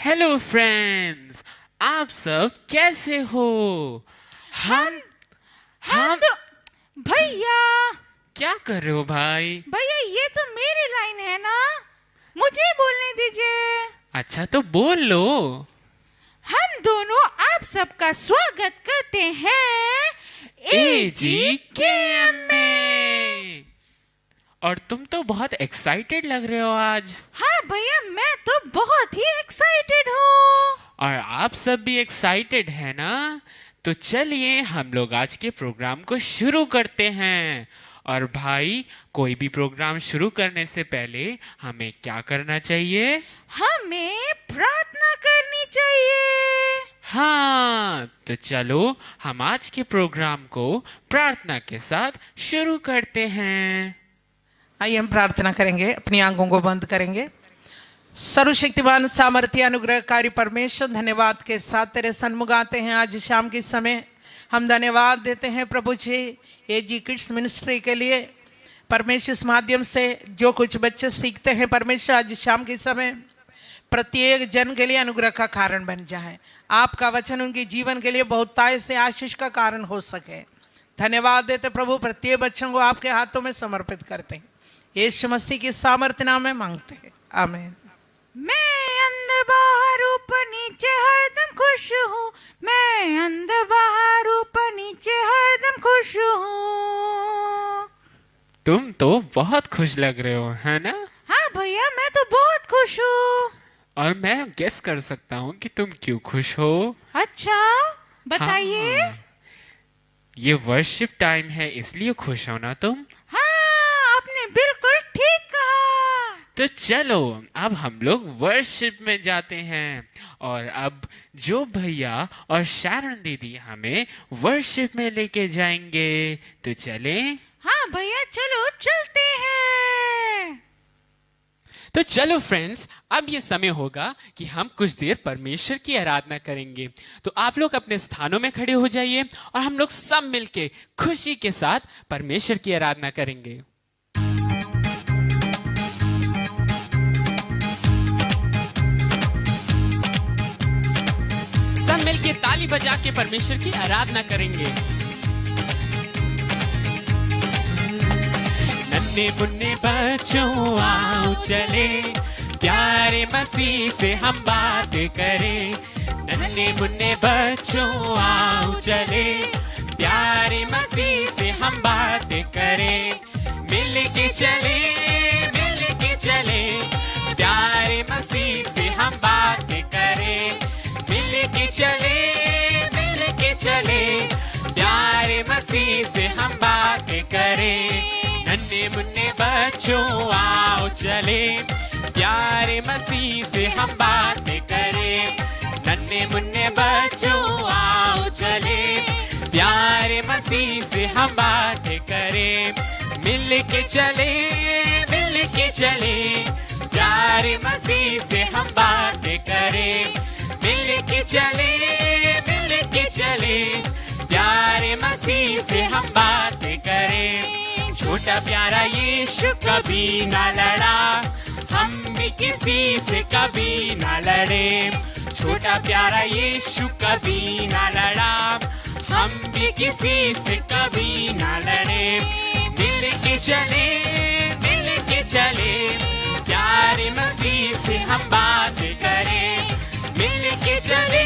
Hello friends, आप सब कैसे हो? हम हम तो भैया क्या कर रहे हो भाई? भैया ये तो मेरी लाइन है ना, मुझे बोलने दीजिए। अच्छा तो बोल लो। हम दोनों आप सबका स्वागत करते हैं AGKM में। और तुम तो बहुत एक्साइटेड लग रहे हो आज। हाँ भैया, मैं तो बहुत ही एक्साइटेड हूँ। और आप सब भी एक्साइटेड है ना? तो चलिए हम लोग आज के प्रोग्राम को शुरू करते हैं। और भाई, कोई भी प्रोग्राम शुरू करने से पहले हमें क्या करना चाहिए? हमें प्रार्थना करनी चाहिए। हाँ, तो चलो हम आज के प्रोग्राम को प्रार्थना के साथ शुरू करते हैं। आइए हम प्रार्थना करेंगे, अपनी आंखों को बंद करेंगे। सर्वशक्तिमान सामर्थ्य अनुग्रहकारी परमेश्वर, धन्यवाद के साथ तेरे सन्मुख आते हैं। आज शाम के समय हम धन्यवाद देते हैं प्रभु जी AG किड्स मिनिस्ट्री के लिए। परमेश्वर इस माध्यम से जो कुछ बच्चे सीखते हैं परमेश्वर, आज शाम के समय प्रत्येक जन के लिए अनुग्रह का कारण बन जाए। आपका वचन उनके जीवन के लिए बहुतायत से आशीष का कारण हो सके। धन्यवाद देते प्रभु, प्रत्येक बच्चों को आपके हाथों में समर्पित करते हैं। यीशु मसीह के सामर्थ्य नाम में मांगते हैं, आमीन। मैं अंदर बाहर ऊपर नीचे हरदम खुश हूँ। मैं अंदर बाहर ऊपर नीचे हरदम खुश हूँ। तुम तो बहुत खुश लग रहे हो, है ना? हाँ भैया, मैं तो बहुत खुश हूँ। और मैं गेस कर सकता हूँ कि तुम क्यों खुश हो। अच्छा, बताइए। हाँ, ये वर्शिप टाइम है इसलिए खुश हो ना तुम? हाँ, आपने बिल्कुल ठीक कहा। तो चलो अब हम लोग वर्शिप में जाते हैं। और अब जो भैया और शारण दीदी हमें वर्शिप में लेके जाएंगे, तो चले। हाँ भैया, चलो चलते हैं। तो चलो फ्रेंड्स, अब ये समय होगा कि हम कुछ देर परमेश्वर की आराधना करेंगे। तो आप लोग अपने स्थानों में खड़े हो जाइए और हम लोग सब मिलके खुशी के साथ परमेश्वर की आराधना करेंगे। सब मिलके ताली बजा के परमेश्वर की आराधना करेंगे। नन्हे मुन्ने बच्चों आओ चले, प्यारे मसीह से हम बात करें। नन्हे मुन्ने बच्चों आओ चले, प्यारे मसीह से हम बात करें। मिल के चले, मिल के चले, प्यारे मसीह से हम बात करें। मिल के चले, मिल के चले, प्यारे मसीह से हम बात करें। नन्हे मुन्ने बच्चों आओ चले, प्यारे मसीह से हम बात करें। नन्हे मुन्ने बच्चों आओ चले, प्यारे मसीह से हम बात करें। मिल के चले, मिल के चले, प्यारे मसीह से हम बात करें। मिल के चले, मिल के चले, प्यारे मसीह से हम बात करें। छोटा प्यारा यीशु कभी ना लड़ा, हम भी किसी से कभी ना लड़े। छोटा प्यारा यीशु कभी ना लड़ा, हम भी किसी से कभी ना लड़े। मिल के चले, मिल के चले, प्यारे मसीह से हम बात करें। मिल के चले,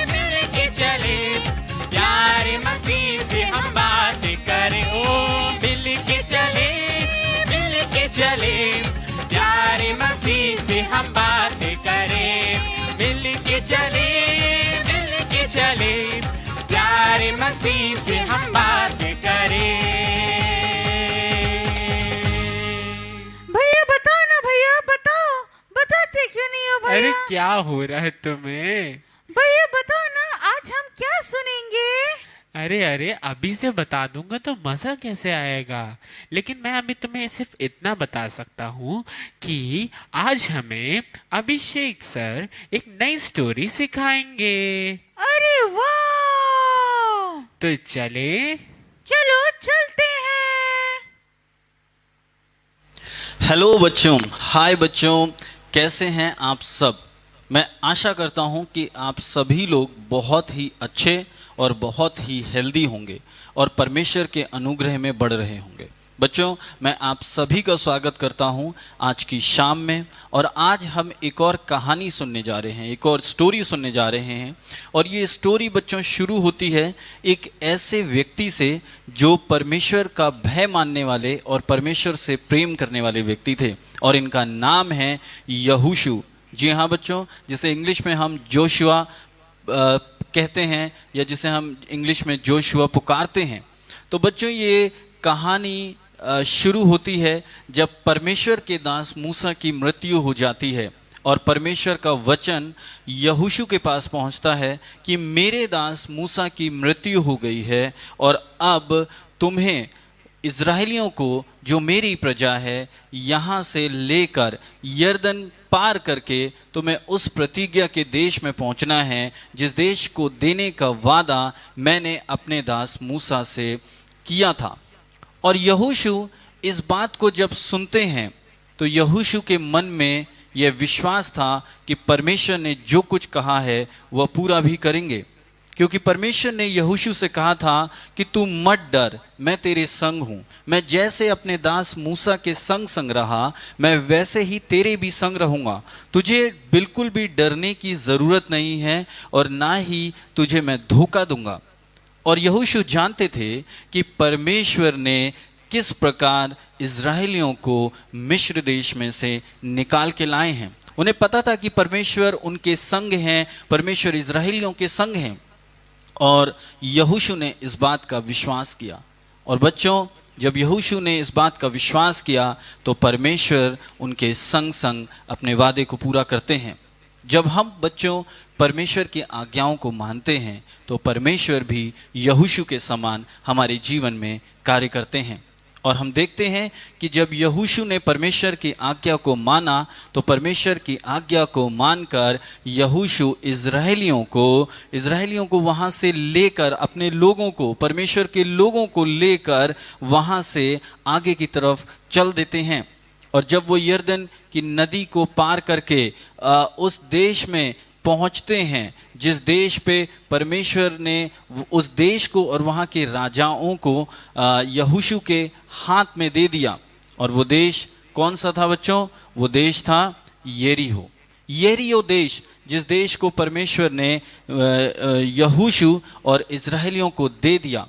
मिल के चले, प्यारे मसीह से हम बात करें। ओ मिल के चले, मिल के चले, प्यारे मसीह से हम बात करें। मिल के चले, मिल के चले, प्यारे मसीह से हम बात करें। भैया बताओ ना, भैया बताओ, बताते क्यों नहीं हो भैया? अरे क्या हो रहा है तुम्हें? भैया बताओ ना, आज हम क्या सुनेंगे? अरे अरे, अभी से बता दूंगा तो मजा कैसे आएगा। लेकिन मैं अभी तुम्हें सिर्फ इतना बता सकता हूँ कि आज हमें अभिषेक सर एक नई स्टोरी सिखाएंगे। अरे वाह! तो चले। चलो चलते हैं। हेलो बच्चों, हाय बच्चों, कैसे हैं आप सब? मैं आशा करता हूं कि आप सभी लोग बहुत ही अच्छे और बहुत ही हेल्दी होंगे और परमेश्वर के अनुग्रह में बढ़ रहे होंगे। बच्चों, मैं आप सभी का स्वागत करता हूं आज की शाम में। और आज हम एक और कहानी सुनने जा रहे हैं, एक और स्टोरी सुनने जा रहे हैं। और ये स्टोरी बच्चों शुरू होती है एक ऐसे व्यक्ति से जो परमेश्वर का भय मानने वाले और परमेश्वर से प्रेम करने वाले व्यक्ति थे, और इनका नाम है यहोशू। जी हाँ बच्चों, जिसे इंग्लिश में हम जोशुआ कहते हैं, या जिसे हम इंग्लिश में जोशुआ पुकारते हैं। तो बच्चों, ये कहानी शुरू होती है जब परमेश्वर के दास मूसा की मृत्यु हो जाती है और परमेश्वर का वचन यहोशू के पास पहुंचता है कि मेरे दास मूसा की मृत्यु हो गई है और अब तुम्हें इज़राइलियों को, जो मेरी प्रजा है, यहाँ से लेकर यरदन पार करके तुम्हें उस प्रतिज्ञा के देश में पहुंचना है जिस देश को देने का वादा मैंने अपने दास मूसा से किया था। और यहोशू इस बात को जब सुनते हैं तो यहोशू के मन में यह विश्वास था कि परमेश्वर ने जो कुछ कहा है वह पूरा भी करेंगे, क्योंकि परमेश्वर ने यहोशू से कहा था कि तू मत डर, मैं तेरे संग हूँ। मैं जैसे अपने दास मूसा के संग संग रहा, मैं वैसे ही तेरे भी संग रहूँगा। तुझे बिल्कुल भी डरने की ज़रूरत नहीं है और ना ही तुझे मैं धोखा दूंगा। और यहोशू जानते थे कि परमेश्वर ने किस प्रकार इज़राइलियों को मिस्र देश में से निकाल के लाए हैं। उन्हें पता था कि परमेश्वर उनके संग हैं, परमेश्वर इज़राइलियों के संग हैं। और यहोशू ने इस बात का विश्वास किया। और बच्चों, जब यहोशू ने इस बात का विश्वास किया तो परमेश्वर उनके संग संग अपने वादे को पूरा करते हैं। जब हम बच्चों परमेश्वर की आज्ञाओं को मानते हैं तो परमेश्वर भी यहोशू के समान हमारे जीवन में कार्य करते हैं। और हम देखते हैं कि जब यहोशू ने परमेश्वर की आज्ञा को माना तो परमेश्वर की आज्ञा को मानकर यहोशू इज़राइलियों को वहाँ से लेकर, अपने लोगों को, परमेश्वर के लोगों को लेकर वहाँ से आगे की तरफ चल देते हैं। और जब वो यरदन की नदी को पार करके उस देश में पहुंचते हैं जिस देश पे परमेश्वर ने उस देश को और वहाँ के राजाओं को यहोशू के हाथ में दे दिया। और वो देश कौन सा था बच्चों? वो देश था यरीहो देश, जिस देश को परमेश्वर ने यहोशू और इज़राइलियों को दे दिया।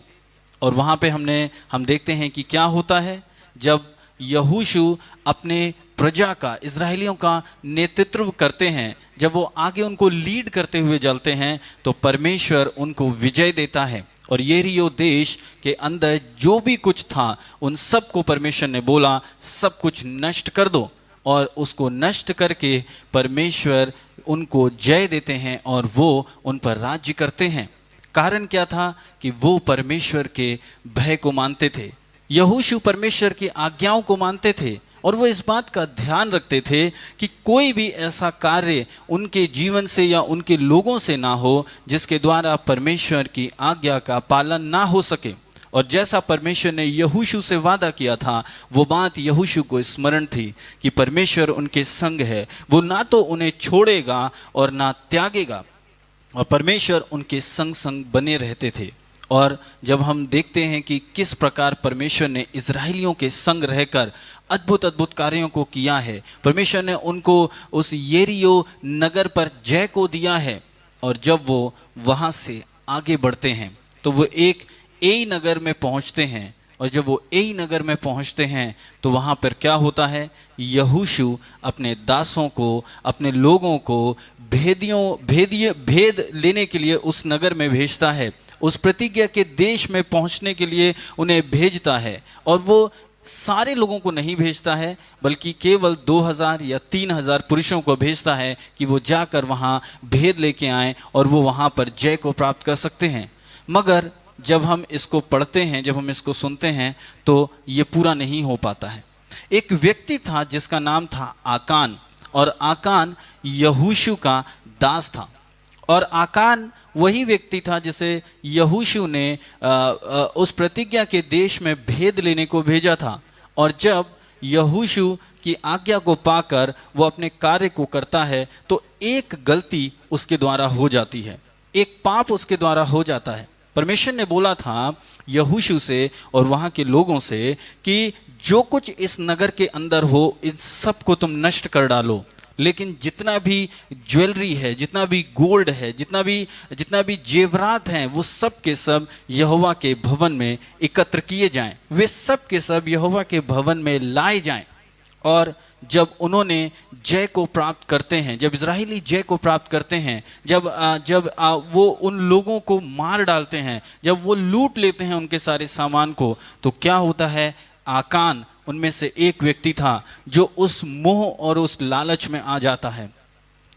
और वहाँ पे हम देखते हैं कि क्या होता है जब यहोशू अपने प्रजा का, इज़राइलियों का नेतृत्व करते हैं, जब वो आगे उनको लीड करते हुए चलते हैं तो परमेश्वर उनको विजय देता है। और यरीहो देश के अंदर जो भी कुछ था उन सब को परमेश्वर ने बोला सब कुछ नष्ट कर दो, और उसको नष्ट करके परमेश्वर उनको जय देते हैं और वो उन पर राज्य करते हैं। कारण क्या था? कि वो परमेश्वर के भय को मानते थे। यहोशू परमेश्वर की आज्ञाओं को मानते थे और वो इस बात का ध्यान रखते थे कि कोई भी ऐसा कार्य उनके जीवन से या उनके लोगों से ना हो जिसके द्वारा परमेश्वर की आज्ञा का पालन ना हो सके। और जैसा परमेश्वर ने यहोशू से वादा किया था वो बात यहोशू को स्मरण थी कि परमेश्वर उनके संग है, वो ना तो उन्हें छोड़ेगा और ना त्यागेगा, और परमेश्वर उनके संग संग बने रहते थे। और जब हम देखते हैं कि किस प्रकार परमेश्वर ने इज़राइलियों के संग रहकर अद्भुत अद्भुत कार्यों को किया है, परमेश्वर ने उनको उस यरीहो नगर पर जय को दिया है। और जब वो वहाँ से आगे बढ़ते हैं तो वो एक एई नगर में पहुँचते हैं। और जब वो एई नगर में पहुँचते हैं तो वहाँ पर क्या होता है? यहोशू अपने दासों को, अपने लोगों को भेद लेने के लिए उस नगर में भेजता है, उस प्रतिज्ञा के देश में पहुंचने के लिए उन्हें भेजता है। और वो सारे लोगों को नहीं भेजता है बल्कि केवल 2000 या 3000 पुरुषों को भेजता है कि वो जाकर वहाँ भेद लेके आएं और वो वहाँ पर जय को प्राप्त कर सकते हैं। मगर जब हम इसको पढ़ते हैं, जब हम इसको सुनते हैं तो ये पूरा नहीं हो पाता है। एक व्यक्ति था जिसका नाम था आकान, और आकान यहोशू का दास था। और आकान वही व्यक्ति था जिसे यहोशू ने उस प्रतिज्ञा के देश में भेद लेने को भेजा था। और जब यहोशू की आज्ञा को पाकर वो अपने कार्य को करता है तो एक गलती उसके द्वारा हो जाती है, एक पाप उसके द्वारा हो जाता है। परमेश्वर ने बोला था यहोशू से और वहां के लोगों से कि जो कुछ इस नगर के अंदर हो इन सब को तुम नष्ट कर डालो, लेकिन जितना भी ज्वेलरी है, जितना भी गोल्ड है, जितना भी जेवरात हैं, वो सब के सब यहोवा के भवन में एकत्र किए जाएं, वे सब के सब यहोवा के भवन में लाए जाएं। और जब उन्होंने जय को प्राप्त करते हैं, जब इजराइली जय को प्राप्त करते हैं, जब वो उन लोगों को मार डालते हैं, जब वो लूट लेते हैं उनके सारे सामान को, तो क्या होता है, आकान उनमें से एक व्यक्ति था जो उस मोह और उस लालच में आ जाता है।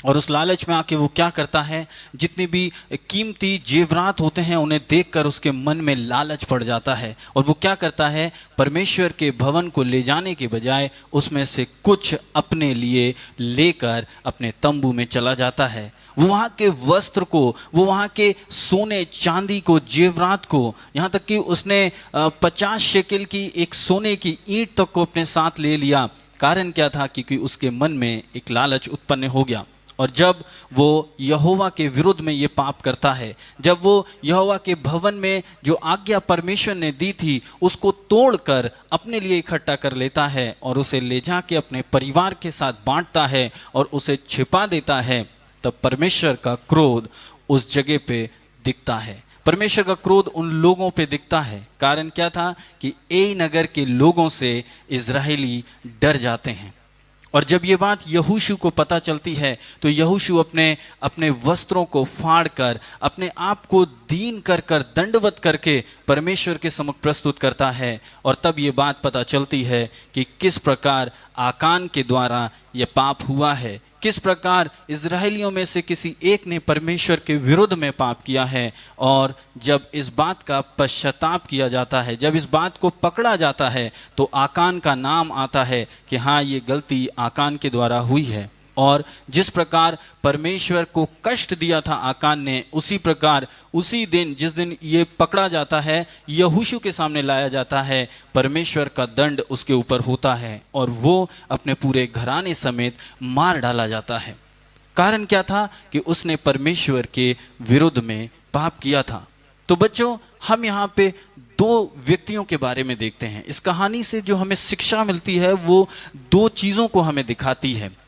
और उस लालच में आके वो क्या करता है, जितनी भी कीमती जेवरात होते हैं उन्हें देखकर उसके मन में लालच पड़ जाता है और वो क्या करता है, परमेश्वर के भवन को ले जाने के बजाय उसमें से कुछ अपने लिए लेकर अपने तंबू में चला जाता है। वो वहाँ के वस्त्र को, वो वहाँ के सोने चांदी को, जेवरात को, यहाँ तक कि उसने 50 शेकेल की एक सोने की ईंट तक को अपने साथ ले लिया। कारण क्या था, क्योंकि उसके मन में एक लालच उत्पन्न हो गया। और जब वो यहोवा के विरुद्ध में ये पाप करता है, जब वो यहोवा के भवन में जो आज्ञा परमेश्वर ने दी थी उसको तोड़कर अपने लिए इकट्ठा कर लेता है और उसे ले जाके अपने परिवार के साथ बांटता है और उसे छिपा देता है, तब परमेश्वर का क्रोध उस जगह पे दिखता है। परमेश्वर का क्रोध उन लोगों पे दिखता है। कारण क्या था कि ए नगर के लोगों से इजराइली डर जाते हैं। और जब ये बात यहोशू को पता चलती है तो यहोशू अपने वस्त्रों को फाड़ कर, अपने आप को दीन कर कर, दंडवत करके परमेश्वर के सम्मुख प्रस्तुत करता है। और तब ये बात पता चलती है कि किस प्रकार आकान के द्वारा ये पाप हुआ है, किस प्रकार इजराइलियों में से किसी एक ने परमेश्वर के विरुद्ध में पाप किया है। और जब इस बात का पश्चाताप किया जाता है, जब इस बात को पकड़ा जाता है, तो आकान का नाम आता है कि हाँ, ये गलती आकान के द्वारा हुई है। और जिस प्रकार परमेश्वर को कष्ट दिया था आकान ने, उसी प्रकार उसी दिन, जिस दिन ये पकड़ा जाता है, यहोशू के सामने लाया जाता है, परमेश्वर का दंड उसके ऊपर होता है और वो अपने पूरे घराने समेत मार डाला जाता है। कारण क्या था कि उसने परमेश्वर के विरुद्ध में पाप किया था। तो बच्चों, हम यहाँ पे दो व्यक्तियों के बारे में देखते हैं। इस कहानी से जो हमें शिक्षा मिलती है वो दो चीज़ों को हमें दिखाती है।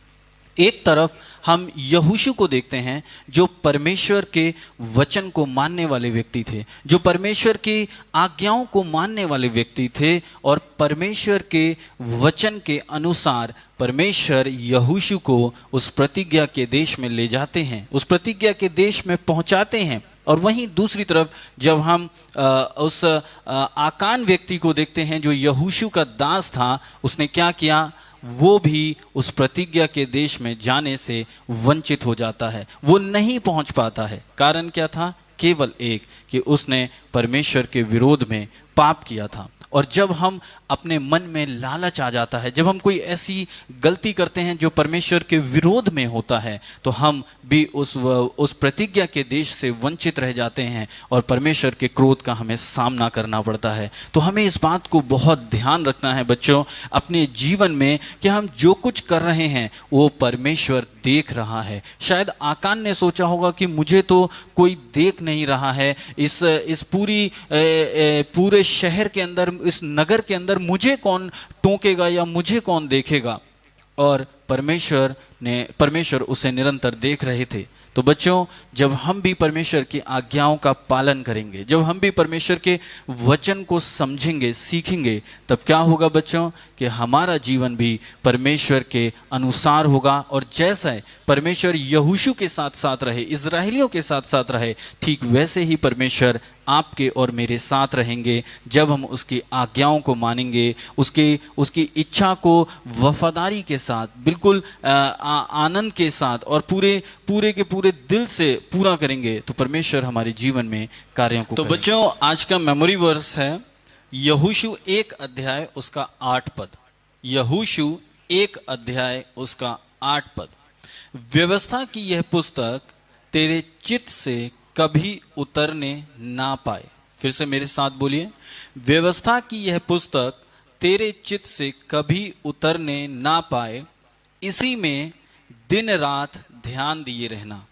एक तरफ हम यहोशू को देखते हैं जो परमेश्वर के वचन को मानने वाले व्यक्ति थे, जो परमेश्वर की आज्ञाओं को मानने वाले व्यक्ति थे। और परमेश्वर के वचन के अनुसार परमेश्वर यहोशू को उस प्रतिज्ञा के देश में ले जाते हैं, उस प्रतिज्ञा के देश में पहुंचाते हैं। और वहीं दूसरी तरफ जब हम उस आकान व्यक्ति को देखते हैं जो यहोशू का दास था, उसने क्या किया, वो भी उस प्रतिज्ञा के देश में जाने से वंचित हो जाता है, वो नहीं पहुंच पाता है। कारण क्या था, केवल एक कि उसने परमेश्वर के विरोध में पाप किया था। और जब हम अपने मन में लालच आ जाता है, जब हम कोई ऐसी गलती करते हैं जो परमेश्वर के विरोध में होता है, तो हम भी उस प्रतिज्ञा के देश से वंचित रह जाते हैं और परमेश्वर के क्रोध का हमें सामना करना पड़ता है। तो हमें इस बात को बहुत ध्यान रखना है बच्चों अपने जीवन में कि हम जो कुछ कर रहे हैं वो परमेश्वर देख रहा है। शायद आकान ने सोचा होगा कि मुझे तो कोई देख नहीं रहा है, इस पूरे शहर के अंदर, इस नगर के अंदर मुझे कौन टोकेगा या मुझे कौन देखेगा। और परमेश्वर उसे निरंतर देख रहे थे। तो बच्चों, जब हम भी परमेश्वर की आज्ञाओं का पालन करेंगे, जब हम भी परमेश्वर के वचन को समझेंगे, सीखेंगे, तब क्या होगा बच्चों कि हमारा जीवन भी परमेश्वर के अनुसार होगा। और जैसा परमेश्वर यहोशू के साथ साथ रहे, इजराइलियों के साथ साथ रहे, ठीक वैसे ही परमेश्वर आपके और मेरे साथ रहेंगे जब हम उसकी आज्ञाओं को मानेंगे, उसकी इच्छा को वफादारी के साथ, बिल्कुल आनंद के साथ और पूरे के पूरे दिल से पूरा करेंगे, तो परमेश्वर हमारे जीवन में कार्यों को। तो बच्चों, आज का मेमोरी वर्स है यहोशू 1 अध्याय उसका 8 पद। यहोशू 1 अध्याय उसका 8 पद। व्यवस्था की यह पुस्तक तेरे चित्त से कभी उतरने ना पाए। फिर से मेरे साथ बोलिए, व्यवस्था की यह पुस्तक तेरे चित्त से कभी उतरने ना पाए, इसी में दिन रात ध्यान दिए रहना।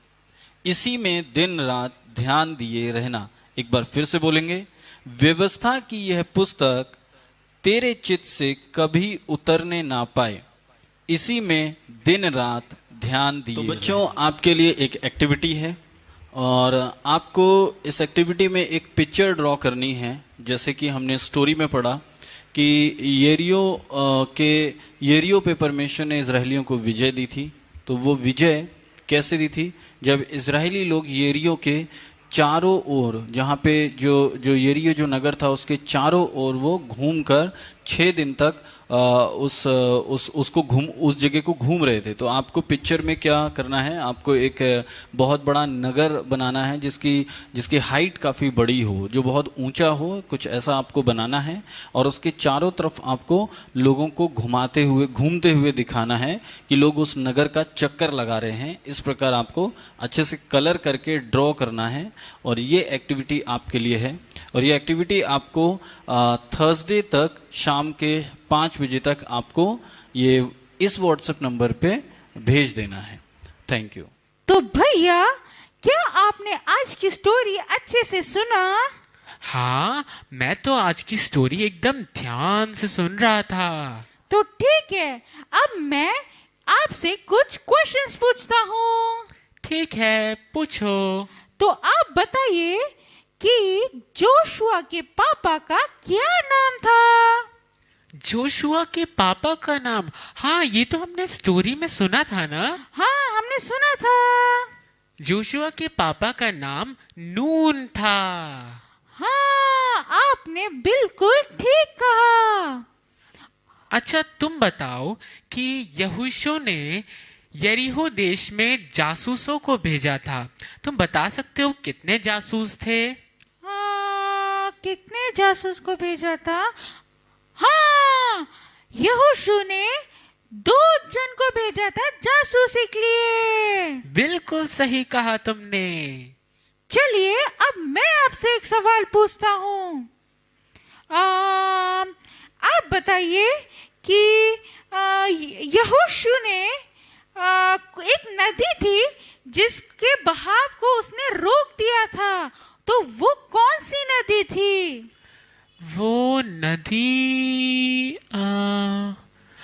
इसी में दिन रात ध्यान दिए रहना। एक बार फिर से बोलेंगे, व्यवस्था की यह पुस्तक तेरे चित्त से कभी उतरने ना पाए, इसी में दिन रात ध्यान दिए। तो बच्चों, आपके लिए एक एक्टिविटी है और आपको इस एक्टिविटी में एक पिक्चर ड्रॉ करनी है। जैसे कि हमने स्टोरी में पढ़ा कि यरीहो पे परमेश्वर ने इजरायलियों को विजय दी थी। तो वो विजय कैसे दी थी? जब इजरायली लोग यरीहो के चारों ओर, जहाँ पे जो यरीहो जो नगर था उसके चारों ओर वो घूमकर 6 दिन तक उस जगह को घूम रहे थे। तो आपको पिक्चर में क्या करना है, आपको एक बहुत बड़ा नगर बनाना है जिसकी हाइट काफ़ी बड़ी हो, जो बहुत ऊंचा हो, कुछ ऐसा आपको बनाना है। और उसके चारों तरफ आपको लोगों को घूमते हुए दिखाना है कि लोग उस नगर का चक्कर लगा रहे हैं। इस प्रकार आपको अच्छे से कलर करके ड्रॉ करना है और ये एक्टिविटी आपके लिए है। और ये एक्टिविटी आपको थर्सडे तक शाम के 5 बजे तक आपको ये इस व्हाट्सएप नंबर पे भेज देना है। Thank you. तो भैया, क्या आपने आज की स्टोरी अच्छे से सुना? हाँ, मैं तो आज की स्टोरी एकदम ध्यान से सुन रहा था। तो ठीक है, अब मैं आपसे कुछ क्वेश्चंस पूछता हूँ। ठीक है, पूछो। तो आप बताइए कि जोशुआ के पापा का क्या नाम था? जोशुआ के पापा का नाम? हाँ, ये तो हमने स्टोरी में सुना था ना। हाँ, हमने सुना था। जोशुआ के पापा का नाम नून था। हाँ, आपने बिल्कुल ठीक कहा। अच्छा, तुम बताओ कि यहोशू ने यरीहो देश में जासूसों को भेजा था। तुम बता सकते हो कितने जासूस थे? कितने जासूस को भेजा था? हाँ, यहोशू ने 2 जन को भेजा था जासूसी के लिए। बिल्कुल सही कहा तुमने। चलिए, अब मैं आपसे एक सवाल पूछता हूँ। आप बताइए कि यहोशू ने एक नदी थी जिसके बहाव को उसने रोक दिया था, तो वो कौन सी नदी थी? वो नदी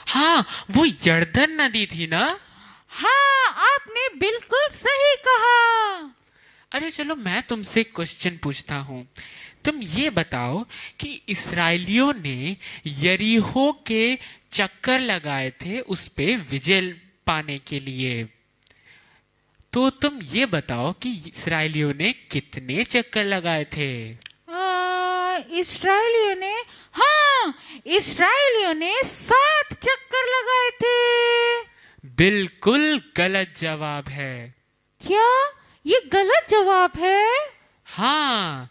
हाँ, वो यर्दन नदी थी ना। हाँ, आपने बिल्कुल सही कहा। अरे चलो, मैं तुमसे क्वेश्चन पूछता हूँ। तुम ये बताओ कि इस्राएलियों ने यरीहो के चक्कर लगाए थे उस पे विजय पाने के लिए। तो तुम ये बताओ कि इस्राएलियों ने कितने चक्कर लगाए थे? इस्राएलियों ने 7 चक्कर लगाए थे। बिल्कुल गलत जवाब है। क्या ये गलत जवाब है? हाँ,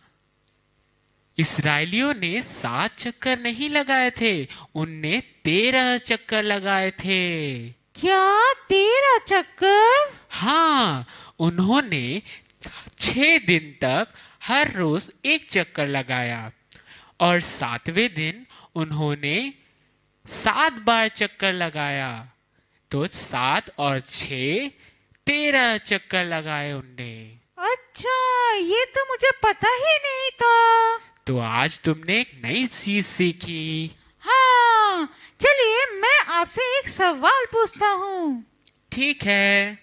इस्राएलियों ने 7 चक्कर नहीं लगाए थे, उनने 13 चक्कर लगाए थे। क्या 13 चक्कर? हाँ, उन्होंने 6 दिन तक हर रोज 1 चक्कर लगाया और 7वें दिन उन्होंने 7 बार चक्कर लगाया। तो 7 और 6 13 चक्कर लगाए उनने। अच्छा, ये तो मुझे पता ही नहीं था। तो आज तुमने एक नई चीज सीखी। हाँ, चलिए मैं आपसे एक सवाल पूछता हूँ। ठीक है।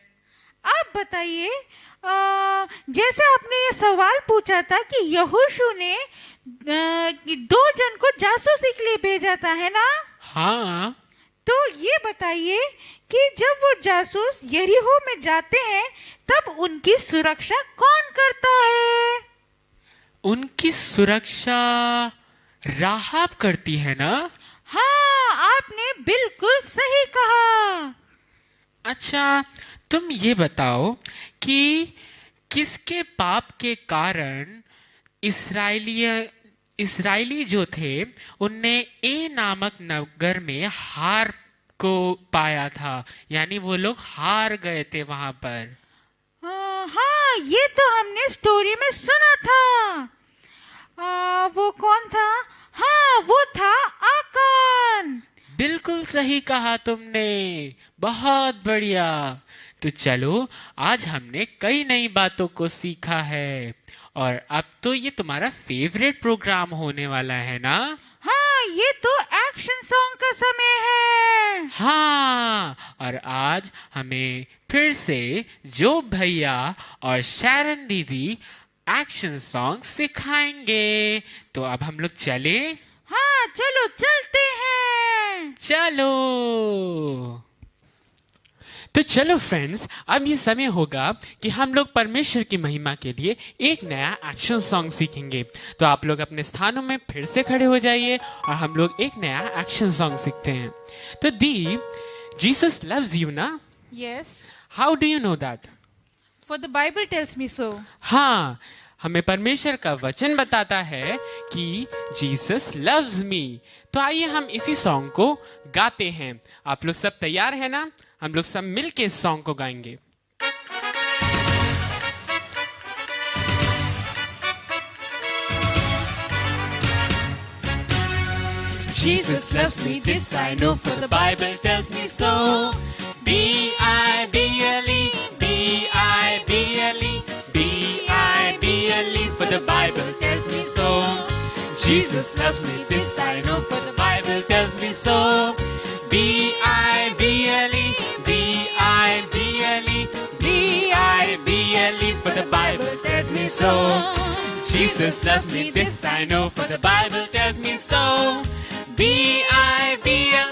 आप बताइए, जैसे आपने ये सवाल पूछा था कि यहोशू ने 2 जन को जासूसी के लिए भेजा था, है ना? हाँ। तो ये बताइए कि जब वो जासूस यरीहो में जाते हैं तब उनकी सुरक्षा कौन करता है? उनकी सुरक्षा राहाब करती है ना? हाँ, आपने बिल्कुल सही कहा। अच्छा, तुम ये बताओ कि किसके पाप के कारण इस्राएली जो थे उनने ए नामक नगर में हार को पाया था, यानी वो लोग हार गए थे वहां पर। हाँ, ये तो हमने स्टोरी में सुना था। वो कौन था? हाँ, वो था आकान। बिल्कुल सही कहा तुमने, बहुत बढ़िया। तो चलो, आज हमने कई नई बातों को सीखा है और अब तो ये तुम्हारा फेवरेट प्रोग्राम होने वाला है ना? हाँ, ये तो एक्शन सॉन्ग का समय है। हाँ, और आज हमें फिर से जो भैया और शैरन दीदी एक्शन सॉन्ग सिखाएंगे। तो अब हम लोग चले? हाँ, चलो चलते हैं। चलो। तो चलो फ्रेंड्स, अब ये समय होगा कि हम लोग परमेश्वर की महिमा के लिए एक नया एक्शन सॉन्ग सीखेंगे। तो आप लोग अपने स्थानों में फिर से खड़े हो जाइए और हम लोग एक नया एक्शन सॉन्ग सीखते हैं। तो दी, जीसस लव्स यू ना? Yes, how do you know that? for the Bible tells me so. हाँ, हमें परमेश्वर का वचन बताता है कि जीसस लव्स मी। तो आइए हम इसी सॉन्ग को गाते हैं। आप लोग सब तैयार हैं ना? हम लोग सब मिलके इस सॉन्ग को गाएंगे। Jesus loves me, this I know, for the Bible tells me so. B-I-B-L-E, B-I-B-L-E, B-I-B-L-E, for the Bible tells me so. Jesus loves me, this I know, for the Bible tells me so. B-I-B-L-E, B-I-B-L-E, B-I-B-L-E, for the Bible tells me so. Jesus loves me, this I know, for the Bible tells me so. B-I-B-L,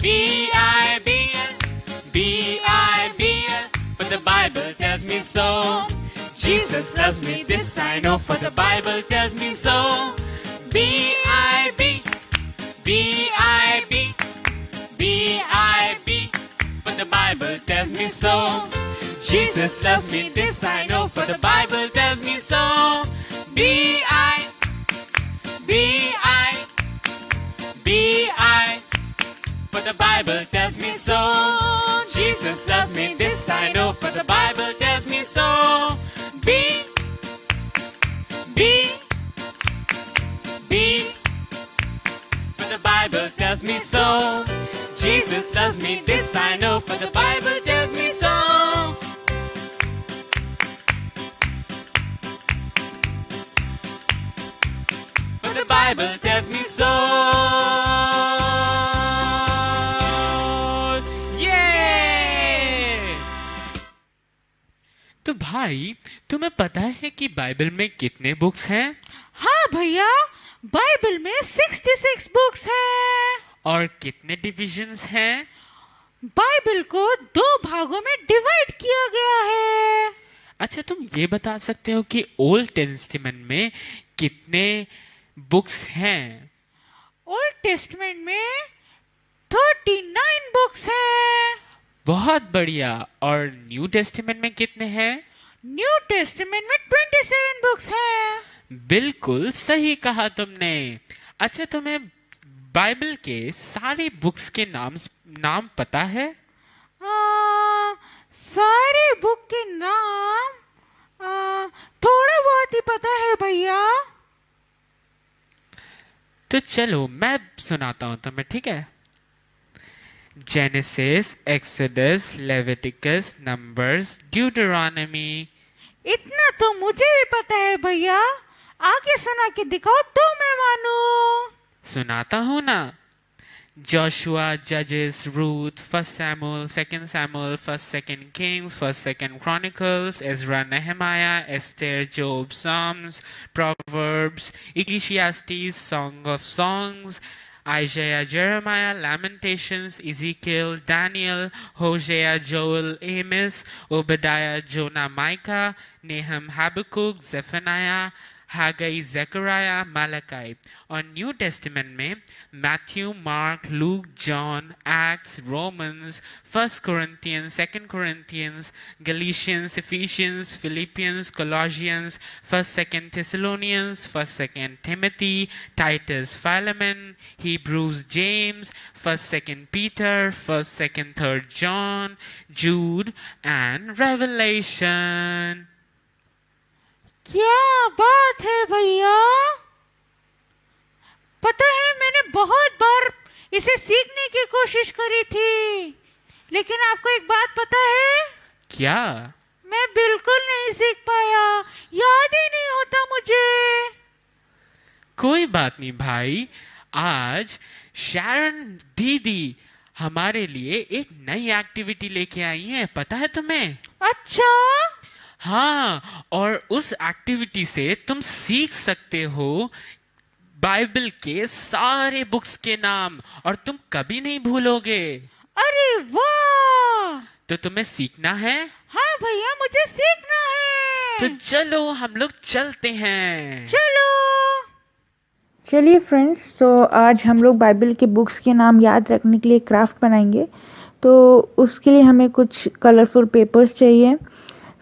B-I-B-L, B-I-B-L, for the Bible tells me so. Jesus loves me, this I know, for the Bible tells me so. B-I-B, B-I-B, B-I-B, for the Bible tells me so. Jesus loves me, this I know, for the Bible tells me so. B-I-B-I, B-I, for the Bible tells me so. Jesus loves me, this I know, for the Bible tells me so. B-B-B, for the Bible tells me so. Jesus loves me, this I know, for the Bible tells me so. For the Bible tells me so. Yeah! तो भाई, तुम्हें पता है कि Bible में कितने books हैं? हाँ भैया, बाइबल में 66 बुक्स हैं। और कितने डिविजन्स हैं? बाइबल को 2 भागों में डिवाइड किया गया है। अच्छा, तुम ये बता सकते हो कि ओल्ड टेस्टामेंट में कितने बुक्स हैं? ओल्ड टेस्टमेंट में 39 बुक्स हैं। बहुत बढ़िया। और न्यू टेस्टामेंट में कितने हैं? न्यू टेस्टमेंट में 27 बुक्स हैं। बिल्कुल सही कहा तुमने। अच्छा, तुम्हें बाइबल के सारे बुक्स के नाम पता है? सारे बुक के नाम थोड़ा बहुत ही पता है भैया। तो चलो मैं सुनाता हूं तुम्हें, ठीक है? Genesis, Exodus, Leviticus, Numbers, Deuteronomy. इतना तो मुझे भी पता है भैया, आगे सुना के दिखाओ तो मैं मानूं। सुनाता हूं ना। Joshua, Judges, Ruth, 1 Samuel, 2 Samuel, 1 2 Kings, 1 2 Chronicles, Ezra, Nehemiah, Esther, Job, Psalms, Proverbs, Ecclesiastes, Song of Songs, Isaiah, Jeremiah, Lamentations, Ezekiel, Daniel, Hosea, Joel, Amos, Obadiah, Jonah, Micah, Nahum, Habakkuk, Zephaniah, Haggai, Zechariah, Malachi. और new testament में Matthew, mark, look, John, acts, Romans, 1 Corinthians, 2 Corinthians, Galatians, Ephesians, Philippians, Colossians, 1 2 Thessalonians, 1 2 Timothy, Titus, Philemon, Hebrews, James, 1 2 Peter, 1 2 3 John, Jude, and Revelation. क्या बात है भैया। पता है, मैंने बहुत बार इसे सीखने की कोशिश करी थी, लेकिन आपको एक बात पता है, क्या? मैं बिल्कुल नहीं सीख पाया, याद ही नहीं होता मुझे। कोई बात नहीं भाई, आज शैरन दीदी हमारे लिए एक नई एक्टिविटी लेके आई है, पता है तुम्हें? अच्छा, हाँ, और उस एक्टिविटी से तुम सीख सकते हो बाइबल के सारे बुक्स के नाम, और तुम कभी नहीं भूलोगे। अरे वाह! तो तुम्हें सीखना है? हाँ भैया, मुझे सीखना तो है। चलो हम लोग चलते हैं। चलो। चलिए फ्रेंड्स, तो आज हम लोग बाइबल के बुक्स के नाम याद रखने के लिए क्राफ्ट बनाएंगे। तो उसके लिए हमें कुछ कलरफुल पेपर्स चाहिए,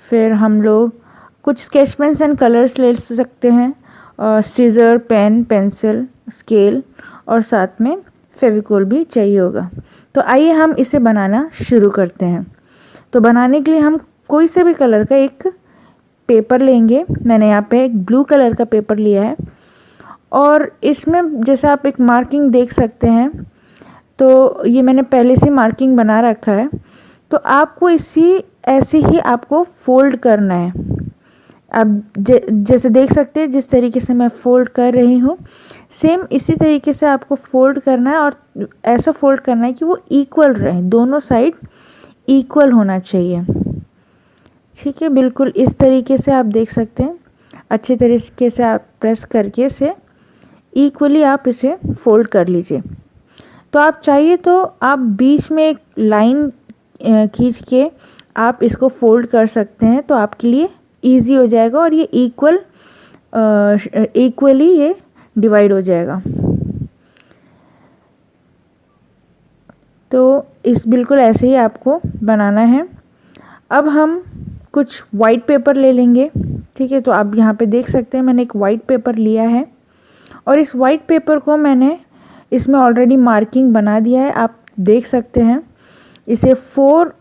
फिर हम लोग कुछ स्केच पेन्स एंड कलर्स ले सकते हैं, सीजर, पेन, पेंसिल, स्केल और साथ में फेविकोल भी चाहिए होगा। तो आइए हम इसे बनाना शुरू करते हैं। तो बनाने के लिए हम कोई से भी कलर का एक पेपर लेंगे। मैंने यहाँ पे एक ब्लू कलर का पेपर लिया है, और इसमें जैसे आप एक मार्किंग देख सकते हैं, तो ये मैंने पहले से मार्किंग बना रखा है। तो आपको ऐसे ही आपको फोल्ड करना है। अब जैसे देख सकते हैं जिस तरीके से मैं फ़ोल्ड कर रही हूँ, सेम इसी तरीके से आपको फ़ोल्ड करना है, और ऐसा फ़ोल्ड करना है कि वो इक्वल रहे, दोनों साइड इक्वल होना चाहिए। ठीक है, बिल्कुल इस तरीके से आप देख सकते हैं। अच्छे तरीके से आप प्रेस करके इसे इक्वली आप इसे फ़ोल्ड कर लीजिए। तो आप चाहिए तो आप बीच में एक लाइन खींच के आप इसको फ़ोल्ड कर सकते हैं, तो आपके लिए इजी हो जाएगा और ये इक्वली ये डिवाइड हो जाएगा। तो इस बिल्कुल ऐसे ही आपको बनाना है। अब हम कुछ वाइट पेपर ले लेंगे। ठीक है, तो आप यहाँ पे देख सकते हैं मैंने एक वाइट पेपर लिया है, और इस वाइट पेपर को मैंने इसमें ऑलरेडी मार्किंग बना दिया है। आप देख सकते हैं इसे 4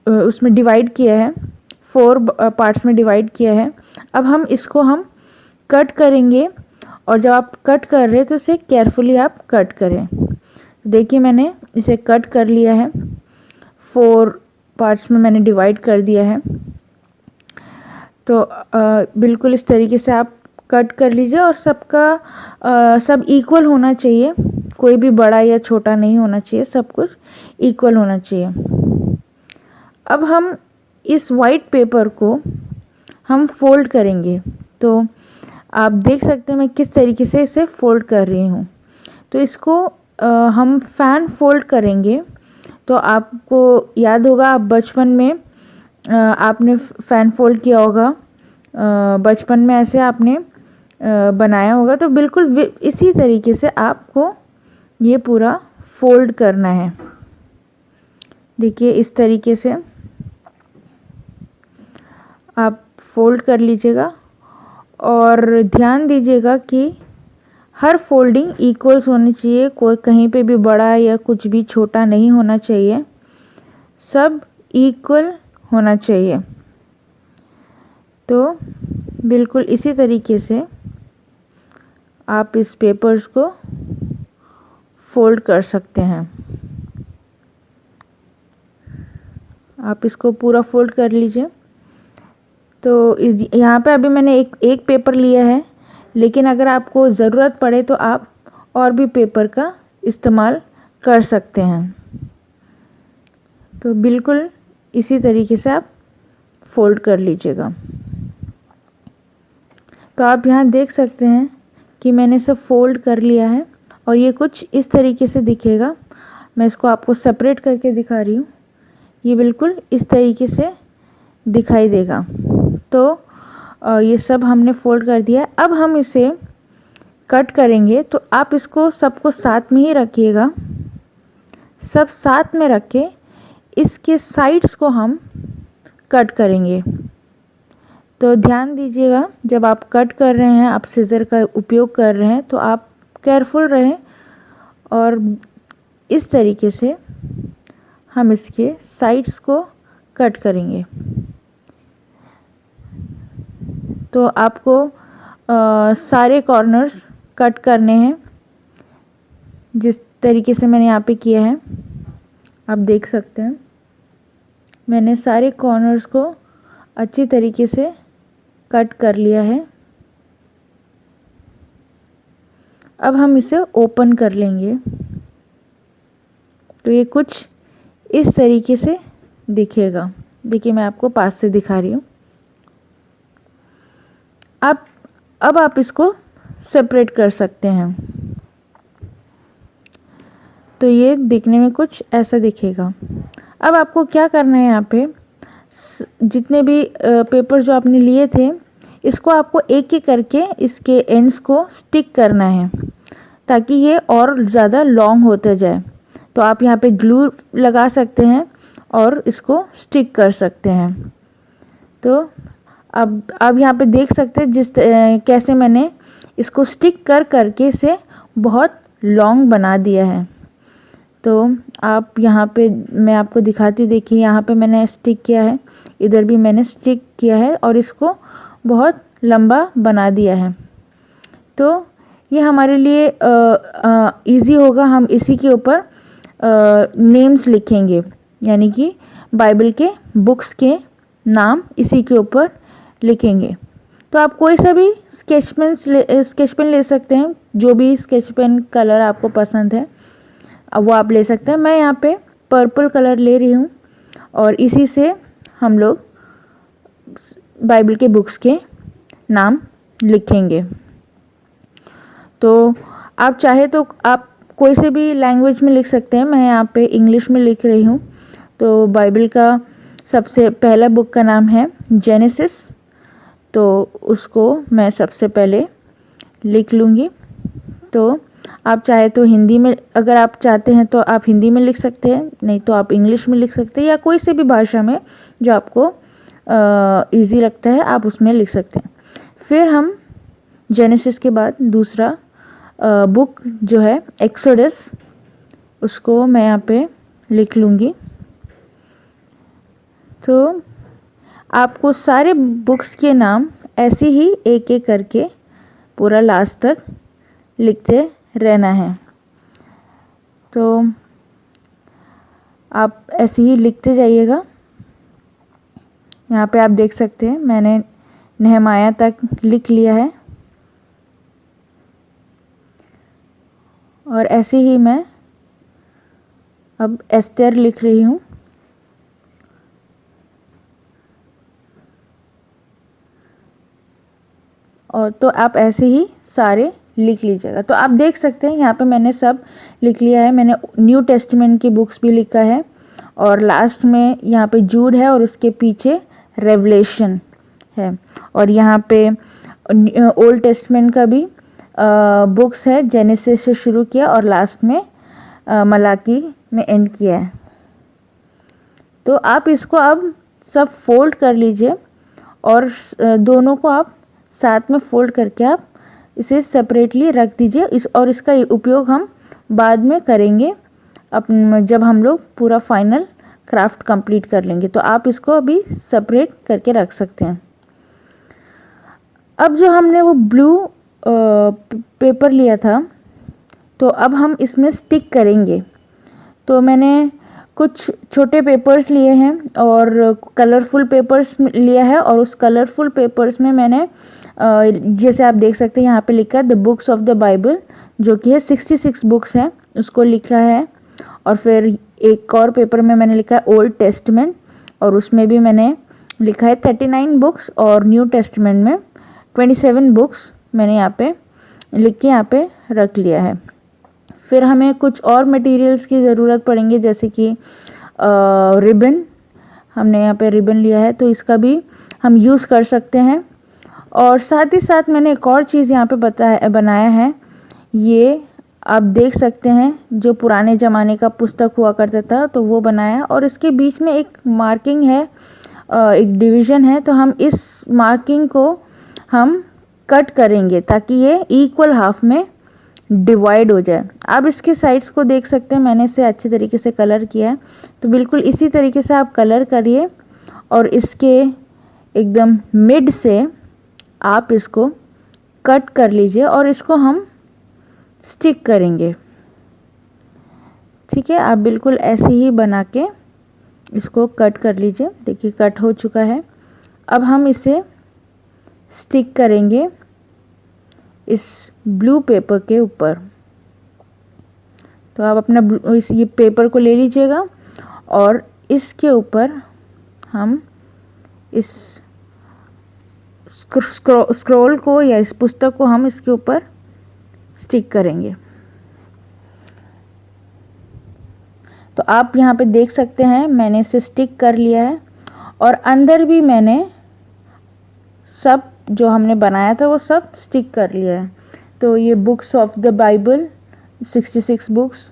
उसमें डिवाइड किया है, 4 पार्ट्स में डिवाइड किया है। अब हम इसको कट करेंगे, और जब आप कट कर रहे हैं तो इसे केयरफुली आप कट करें। देखिए मैंने इसे कट कर लिया है, 4 पार्ट्स में मैंने डिवाइड कर दिया है। तो बिल्कुल इस तरीके से आप कट कर लीजिए, और सब इक्वल होना चाहिए, कोई भी बड़ा या छोटा नहीं होना चाहिए, सब कुछ इक्वल होना चाहिए। अब हम इस वाइट पेपर को हम फोल्ड करेंगे। तो आप देख सकते हैं मैं किस तरीके से इसे फोल्ड कर रही हूँ। तो इसको हम फैन फोल्ड करेंगे। तो आपको याद होगा, आप बचपन में आपने फैन फोल्ड किया होगा, बचपन में ऐसे आपने बनाया होगा। तो बिल्कुल इसी तरीके से आपको ये पूरा फोल्ड करना है। देखिए इस तरीके से आप फोल्ड कर लीजिएगा, और ध्यान दीजिएगा कि हर फोल्डिंग इक्वल्स होनी चाहिए, कोई कहीं पे भी बड़ा या कुछ भी छोटा नहीं होना चाहिए, सब इक्वल होना चाहिए। तो बिल्कुल इसी तरीके से आप इस पेपर्स को फोल्ड कर सकते हैं। आप इसको पूरा फोल्ड कर लीजिए। तो यहाँ पे अभी मैंने एक पेपर लिया है, लेकिन अगर आपको ज़रूरत पड़े तो आप और भी पेपर का इस्तेमाल कर सकते हैं। तो बिल्कुल इसी तरीके से आप फोल्ड कर लीजिएगा। तो आप यहाँ देख सकते हैं कि मैंने सब फोल्ड कर लिया है, और ये कुछ इस तरीके से दिखेगा। मैं इसको आपको सेपरेट करके दिखा रही हूँ। ये बिल्कुल इस तरीके से दिखाई देगा। तो ये सब हमने फोल्ड कर दिया है। अब हम इसे कट करेंगे। तो आप इसको सबको साथ में ही रखिएगा, सब साथ में रख के इसके साइड्स को हम कट करेंगे। तो ध्यान दीजिएगा, जब आप कट कर रहे हैं, आप सीजर का उपयोग कर रहे हैं, तो आप केयरफुल रहें, और इस तरीके से हम इसके साइड्स को कट करेंगे। तो आपको सारे कॉर्नर्स कट करने हैं। जिस तरीके से मैंने यहाँ पे किया है आप देख सकते हैं। मैंने सारे कॉर्नर्स को अच्छी तरीके से कट कर लिया है। अब हम इसे ओपन कर लेंगे तो ये कुछ इस तरीके से दिखेगा। देखिए मैं आपको पास से दिखा रही हूँ। अब आप इसको सेपरेट कर सकते हैं। तो ये दिखने में कुछ ऐसा दिखेगा। अब आपको क्या करना है, यहाँ पे जितने भी पेपर जो आपने लिए थे इसको आपको एक एक करके इसके एंड्स को स्टिक करना है ताकि ये और ज़्यादा लॉन्ग होते जाए। तो आप यहाँ पे ग्लू लगा सकते हैं और इसको स्टिक कर सकते हैं। तो अब यहाँ पे देख सकते हैं कैसे मैंने इसको स्टिक करके इसे बहुत लॉन्ग बना दिया है। तो आप यहाँ पे मैं आपको दिखाती हूँ। देखिए यहाँ पे मैंने स्टिक किया है, इधर भी मैंने स्टिक किया है और इसको बहुत लंबा बना दिया है। तो ये हमारे लिए इजी होगा। हम इसी के ऊपर नेम्स लिखेंगे, यानी कि बाइबल के बुक्स के नाम इसी के ऊपर लिखेंगे। तो आप कोई सा भी स्केच पेन ले सकते हैं, जो भी स्केच पेन कलर आपको पसंद है अब वो आप ले सकते हैं। मैं यहाँ पे पर्पल कलर ले रही हूँ और इसी से हम लोग बाइबल के बुक्स के नाम लिखेंगे। तो आप चाहे तो आप कोई से भी लैंग्वेज में लिख सकते हैं। मैं यहाँ पे इंग्लिश में लिख रही हूँ। तो बाइबल का सबसे पहला बुक का नाम है जेनेसिस, तो उसको मैं सबसे पहले लिख लूँगी। तो आप चाहे तो हिंदी में, अगर आप चाहते हैं तो आप हिंदी में लिख सकते हैं, नहीं तो आप इंग्लिश में लिख सकते हैं या कोई से भी भाषा में जो आपको इजी लगता है आप उसमें लिख सकते हैं। फिर हम जेनेसिस के बाद दूसरा बुक जो है एक्सोडस, उसको मैं यहाँ पे लिख लूँगी। तो आपको सारे बुक्स के नाम ऐसे ही एक एक करके पूरा लास्ट तक लिखते रहना है। तो आप ऐसे ही लिखते जाइएगा। यहाँ पे आप देख सकते हैं मैंने नेहमाया तक लिख लिया है और ऐसे ही मैं अब एस्तर लिख रही हूँ। और तो आप ऐसे ही सारे लिख लीजिएगा। तो आप देख सकते हैं यहाँ पे मैंने सब लिख लिया है। मैंने न्यू टेस्टामेंट की बुक्स भी लिखा है और लास्ट में यहाँ पे जूड है और उसके पीछे रेवलेशन है। और यहाँ पे ओल्ड टेस्टामेंट का भी बुक्स है, जेनेसिस से शुरू किया और लास्ट में मलाकी में एंड किया है। तो आप इसको अब सब फोल्ड कर लीजिए और दोनों को आप साथ में फोल्ड करके आप इसे सेपरेटली रख दीजिए। और इसका उपयोग हम बाद में करेंगे जब हम लोग पूरा फाइनल क्राफ्ट कंप्लीट कर लेंगे। तो आप इसको अभी सेपरेट करके रख सकते हैं। अब जो हमने वो ब्लू पेपर लिया था तो अब हम इसमें स्टिक करेंगे। तो मैंने कुछ छोटे पेपर्स लिए हैं और कलरफुल पेपर्स लिया है और उस कलरफुल पेपर्स में मैंने जैसे आप देख सकते हैं यहाँ पे लिखा है the books of the Bible, जो कि है 66 बुक्स हैं, उसको लिखा है। और फिर एक और पेपर में मैंने लिखा है ओल्ड टेस्टामेंट और उसमें भी मैंने लिखा है 39 बुक्स और न्यू टेस्टामेंट में 27 बुक्स मैंने यहाँ पे लिख के यहाँ पे रख लिया है। फिर हमें कुछ और मटेरियल्स की ज़रूरत पड़ेंगे, जैसे कि रिबन, हमने यहाँ पे रिबन लिया है तो इसका भी हम यूज़ कर सकते हैं। और साथ ही साथ मैंने एक और चीज़ यहाँ पे बनाया है, ये आप देख सकते हैं जो पुराने ज़माने का पुस्तक हुआ करता था तो वो बनाया। और इसके बीच में एक मार्किंग है, एक डिवीज़न है, तो हम इस मार्किंग को हम कट करेंगे ताकि ये इक्वल हाफ में डिवाइड हो जाए। आप इसके साइड्स को देख सकते हैं, मैंने इसे अच्छे तरीके से कलर किया है। तो बिल्कुल इसी तरीके से आप कलर करिए और इसके एकदम मिड से आप इसको कट कर लीजिए और इसको हम स्टिक करेंगे। ठीक है, आप बिल्कुल ऐसे ही बना के इसको कट कर लीजिए। देखिए कट हो चुका है। अब हम इसे स्टिक करेंगे इस ब्लू पेपर के ऊपर। तो आप अपना ये पेपर को ले लीजिएगा और इसके ऊपर हम इस स्क्रॉल को या इस पुस्तक को हम इसके ऊपर स्टिक करेंगे। तो आप यहाँ पे देख सकते हैं मैंने इसे स्टिक कर लिया है और अंदर भी मैंने सब जो हमने बनाया था वो सब स्टिक कर लिया है। तो ये books of the Bible 66 books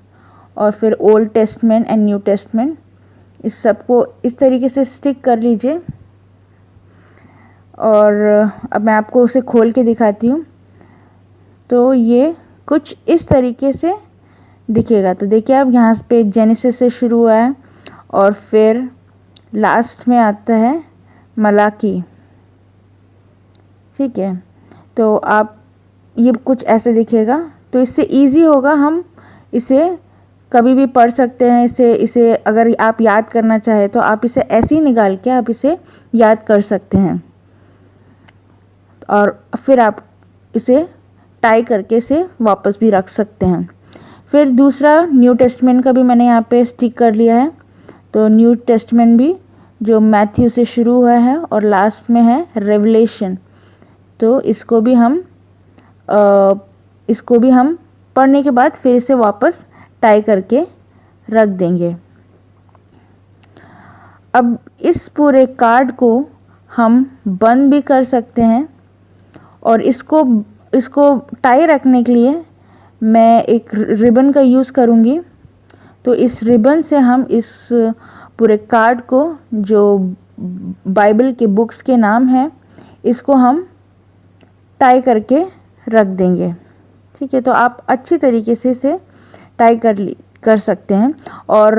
और फिर old testament and new testament, इस सब को इस तरीके से स्टिक कर लीजिए। और अब मैं आपको उसे खोल के दिखाती हूँ। तो ये कुछ इस तरीके से दिखेगा। तो देखिए अब यहाँ पे जेनेसिस से शुरू हुआ है और फिर लास्ट में आता है मलाकी। ठीक है, तो आप ये कुछ ऐसे दिखेगा। तो इससे इजी होगा, हम इसे कभी भी पढ़ सकते हैं। इसे अगर आप याद करना चाहे तो आप इसे ऐसे ही निकाल के आप इसे याद कर सकते हैं और फिर आप इसे टाई करके इसे वापस भी रख सकते हैं। फिर दूसरा न्यू टेस्टमेंट का भी मैंने यहाँ पे स्टिक कर लिया है। तो न्यू टेस्टमेंट भी जो मैथ्यू से शुरू हुआ है और लास्ट में है रेवलेशन। तो इसको भी हम पढ़ने के बाद फिर इसे वापस टाई करके रख देंगे। अब इस पूरे कार्ड को हम बंद भी कर सकते हैं और इसको टाई रखने के लिए मैं एक रिबन का यूज़ करूँगी। तो इस रिबन से हम इस पूरे कार्ड को, जो बाइबल के बुक्स के नाम हैं, इसको हम टाई करके रख देंगे। ठीक है, तो आप अच्छी तरीके से इसे टाई कर सकते हैं। और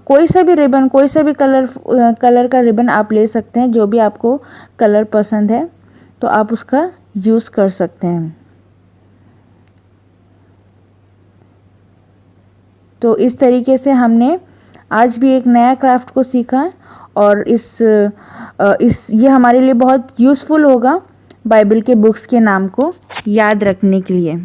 कोई सा भी रिबन, कोई सा भी कलर का रिबन आप ले सकते हैं, जो भी आपको कलर पसंद है तो आप उसका यूज़ कर सकते हैं। तो इस तरीके से हमने आज भी एक नया क्राफ्ट को सीखा और ये हमारे लिए बहुत यूज़फुल होगा बाइबल के बुक्स के नाम को याद रखने के लिए।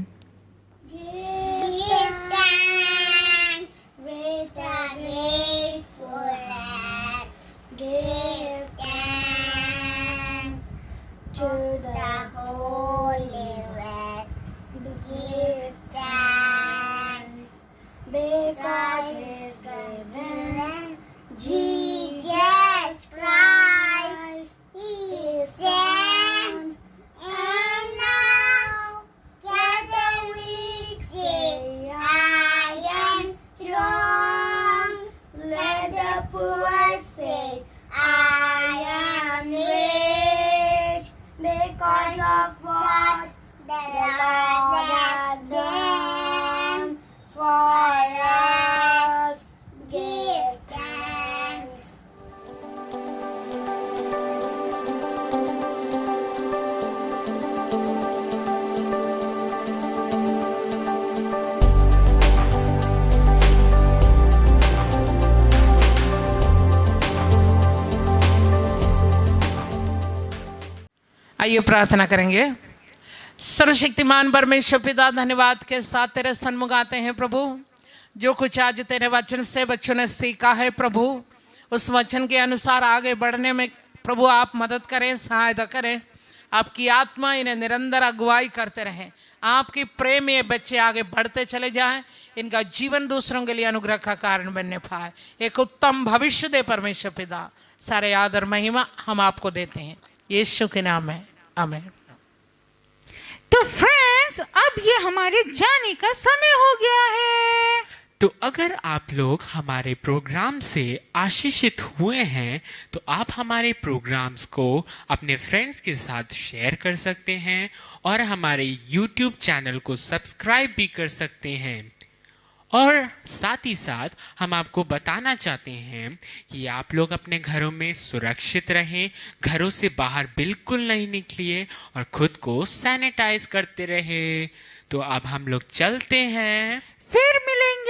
Because He's given Jesus Christ, He sent, and now gather we say, I am strong. Let the poor say, I am rich, because of what the Lord has done for us. Give thanks. आइए प्रार्थना करेंगे। सर्वशक्तिमान परमेश्वर पिता, धन्यवाद के साथ तेरे सन्मुख आते हैं प्रभु। जो कुछ आज तेरे वचन से बच्चों ने सीखा है प्रभु, उस वचन के अनुसार आगे बढ़ने में प्रभु आप मदद करें, सहायता करें। आपकी आत्मा इन्हें निरंतर अगुवाई करते रहें। आपकी प्रेम ये बच्चे आगे बढ़ते चले जाएं, इनका जीवन दूसरों के लिए अनुग्रह का कारण बनने पाए। एक उत्तम भविष्य दे परमेश्वर पिता। सारे आदर महिमा हम आपको देते हैं, यीशु के नाम में, आमीन। तो फ्रेंड्स, अब ये हमारे जाने का समय हो गया है। तो अगर आप लोग हमारे प्रोग्राम से आशीषित हुए हैं तो आप हमारे प्रोग्राम्स को अपने फ्रेंड्स के साथ शेयर कर सकते हैं और हमारे YouTube चैनल को सब्सक्राइब भी कर सकते हैं। और साथ ही साथ हम आपको बताना चाहते हैं कि आप लोग अपने घरों में सुरक्षित रहें, घरों से बाहर बिल्कुल नहीं निकलिए और खुद को सैनिटाइज करते रहें। तो अब हम लोग चलते हैं, फिर मिलेंगे।